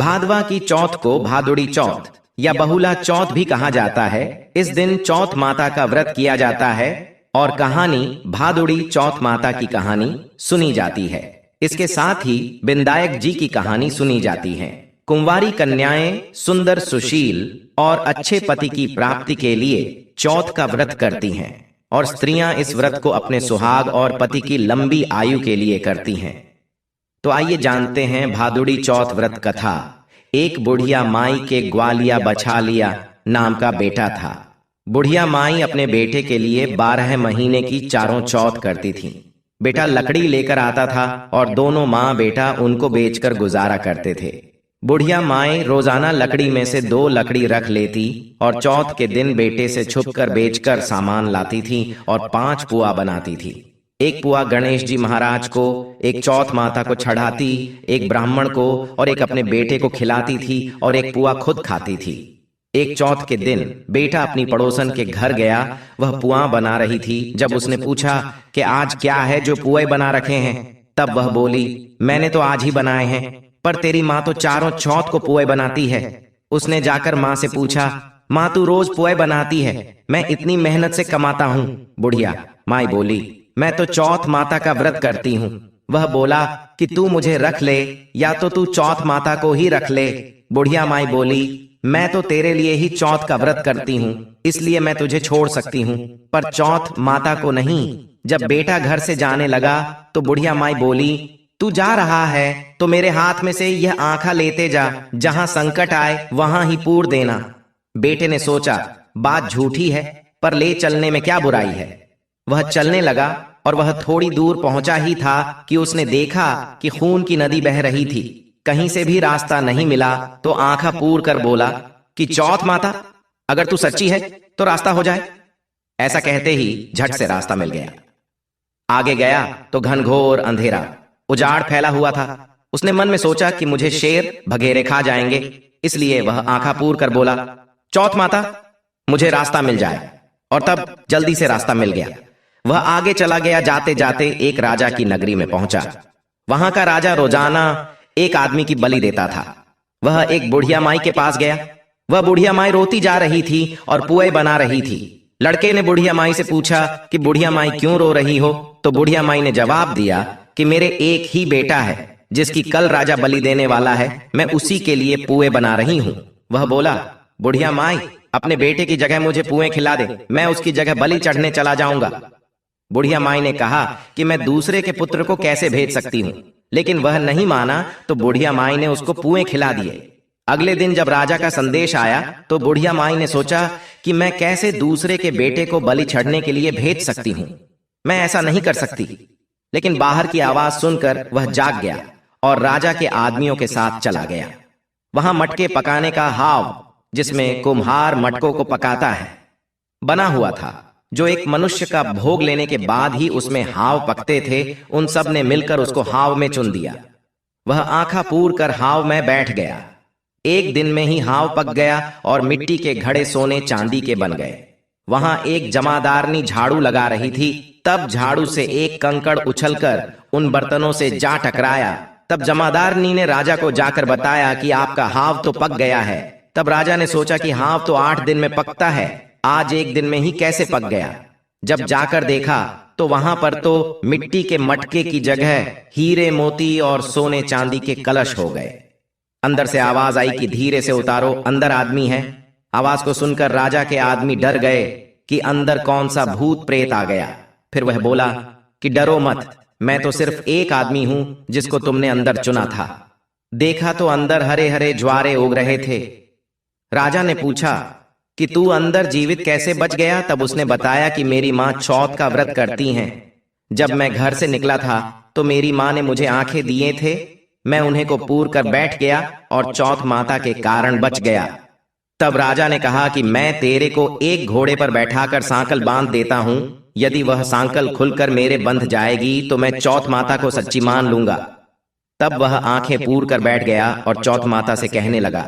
भादवा की चौथ को भादुड़ी चौथ या बहुला चौथ भी कहा जाता है। इस दिन चौथ माता का व्रत किया जाता है और कहानी भादुड़ी चौथ माता की कहानी सुनी जाती है। इसके साथ ही बिंदायक जी की कहानी सुनी जाती है। कुंवारी कन्याएं सुंदर, सुशील और अच्छे पति की प्राप्ति के लिए चौथ का व्रत करती हैं और स्त्रियां इस व्रत को अपने सुहाग और पति की लंबी आयु के लिए करती हैं। तो आइए जानते हैं भादुड़ी चौथ व्रत कथा। एक बुढ़िया माई के ग्वालिया बछालिया नाम का बेटा था। बुढ़िया माई अपने बेटे के लिए 12 महीने की चारों चौथ करती थी। बेटा लकड़ी लेकर आता था और दोनों माँ बेटा उनको बेचकर गुजारा करते थे। बुढ़िया माई रोजाना लकड़ी में से 2 लकड़ी रख लेती और चौथ के दिन बेटे से छुपकर बेचकर सामान लाती थी और 5 पुआ बनाती थी। एक पुआ गणेश जी महाराज को, एक चौथ माता को चढ़ाती, एक ब्राह्मण को और एक अपने बेटे को खिलाती थी और एक पुआ खुद खाती थी। एक चौथ के दिन बेटा अपनी पड़ोसन के घर गया। वह पुआ बना रही थी। जब उसने पूछा कि आज क्या है जो पुए बना रखे हैं, तब वह बोली, मैंने तो आज ही बनाए हैं, पर तेरी माँ तो चारों चौथ को पुए बनाती है। उसने जाकर माँ से पूछा, माँ तू रोज पुए बनाती है, मैं इतनी मेहनत से कमाता हूँ। बुढ़िया माई बोली, मैं तो चौथ माता का व्रत करती हूँ। वह बोला कि तू मुझे रख ले या तो तू चौथ माता को ही रख ले। बुढ़िया माई बोली, मैं तो तेरे लिए ही चौथ का व्रत करती हूँ, इसलिए मैं तुझे छोड़ सकती हूँ, पर चौथ माता को नहीं। जब बेटा घर से जाने लगा तो बुढ़िया माई बोली, तू जा रहा है तो मेरे हाथ में से यह आंखा लेते जा, जहां संकट आए वहां ही पूर देना। बेटे ने सोचा बात झूठी है, पर ले चलने में क्या बुराई है। वह चलने लगा और वह थोड़ी दूर पहुंचा ही था कि उसने देखा कि खून की नदी बह रही थी। कहीं से भी रास्ता नहीं मिला तो आंखा पूर कर बोला कि चौथ माता, अगर तू सच्ची है तो रास्ता हो जाए। ऐसा कहते ही झट से रास्ता मिल गया। आगे गया तो घनघोर अंधेरा, उजाड़ फैला हुआ था। उसने मन में सोचा कि मुझे शेर भगेरे खा जाएंगे, इसलिए वह आंखा पूर कर बोला, चौथ माता मुझे रास्ता मिल जाए। और तब जल्दी से रास्ता मिल गया। वह आगे चला गया। जाते जाते एक राजा की नगरी में पहुंचा। वहां का राजा रोजाना एक आदमी की बलि देता था। वह एक बुढ़िया माई के पास गया। वह बुढ़िया माई रोती जा रही थी और पुए बना रही थी। लड़के ने बुढ़िया माई से पूछा कि बुढ़िया माई क्यों रो रही हो, तो बुढ़िया माई ने जवाब दिया कि मेरे एक ही बेटा है जिसकी कल राजा बलि देने वाला है, मैं उसी के लिए पुए बना रही हूं। वह बोला, बुढ़िया माई अपने बेटे की जगह मुझे पुए खिला दे, मैं उसकी जगह बलि चढ़ने चला जाऊंगा। बुढ़िया माई ने कहा कि मैं दूसरे के पुत्र को कैसे भेज सकती हूँ, लेकिन वह नहीं माना तो बुढ़िया माई ने उसको पुए खिला दिए। अगले दिन जब राजा का संदेश आया तो बुढ़िया माई ने सोचा कि मैं कैसे दूसरे के बेटे को बलि चढ़ने के लिए भेज सकती हूँ, मैं ऐसा नहीं कर सकती। लेकिन बाहर की आवाज सुनकर वह जाग गया और राजा के आदमियों के साथ चला गया। वहां मटके पकाने का हाव, जिसमें कुम्हार मटकों को पकाता है, बना हुआ था, जो एक मनुष्य का भोग लेने के बाद ही उसमें हाव पकते थे। उन सब ने मिलकर उसको हाव में चुन दिया। वह आंखा पूर कर हाव में बैठ गया। एक दिन में ही हाव पक गया और मिट्टी के घड़े सोने चांदी के बन गए। वहां एक जमादारनी झाड़ू लगा रही थी। तब झाड़ू से एक कंकड़ उछलकर उन बर्तनों से जा टकराया। तब जमादारनी ने राजा को जाकर बताया कि आपका हाव तो पक गया है। तब राजा ने सोचा कि हाव तो 8 दिन में पकता है, आज एक दिन में ही कैसे पक गया। जब जाकर देखा तो वहां पर तो मिट्टी के मटके की जगह हीरे मोती और सोने चांदी के कलश हो गए। अंदर से आवाज आई कि धीरे से उतारो, अंदर आदमी है। आवाज को सुनकर राजा के आदमी डर गए कि अंदर कौन सा भूत प्रेत आ गया। फिर वह बोला कि डरो मत, मैं तो सिर्फ एक आदमी हूं जिसको तुमने अंदर चुना था। देखा तो अंदर हरे हरे ज्वारे उग रहे थे। राजा ने पूछा कि तू अंदर जीवित कैसे बच गया। तब उसने बताया कि मेरी माँ चौथ का व्रत करती हैं। जब मैं घर से निकला था तो मेरी माँ ने मुझे आंखें दिए थे, मैं उन्हें को पूर कर बैठ गया और चौथ माता के कारण बच गया। तब राजा ने कहा कि मैं तेरे को एक घोड़े पर बैठाकर सांकल बांध देता हूं, यदि वह सांकल खुलकर मेरे बंध जाएगी तो मैं चौथ माता को सच्ची मान लूंगा। तब वह आंखें पूर कर बैठ गया और चौथ माता से कहने लगा,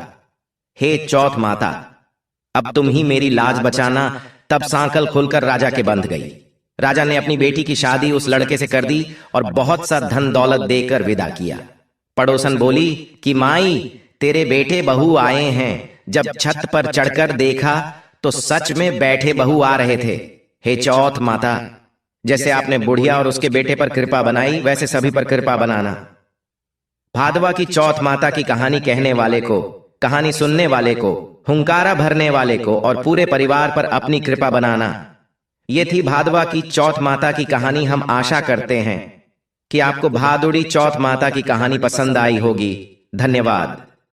हे चौथ माता, अब तुम ही मेरी लाज बचाना। तब सांकल खुलकर राजा के बंध गई। राजा ने अपनी बेटी की शादी उस लड़के से कर दी और बहुत सा धन दौलत देकर विदा किया। पड़ोसन बोली कि माई, तेरे बेटे बहू आए हैं। जब छत पर चढ़कर देखा तो सच में बैठे बहू आ रहे थे। हे चौथ माता, जैसे आपने बुढ़िया और उसके बेटे पर कृपा बनाई, वैसे सभी पर कृपा बनाना। भादवा की चौथ माता की कहानी कहने वाले को, कहानी सुनने वाले को, हुंकारा भरने वाले को और पूरे परिवार पर अपनी कृपा बनाना। ये थी भादवा की चौथ माता की कहानी। हम आशा करते हैं कि आपको भादुड़ी चौथ माता की कहानी पसंद आई होगी। धन्यवाद।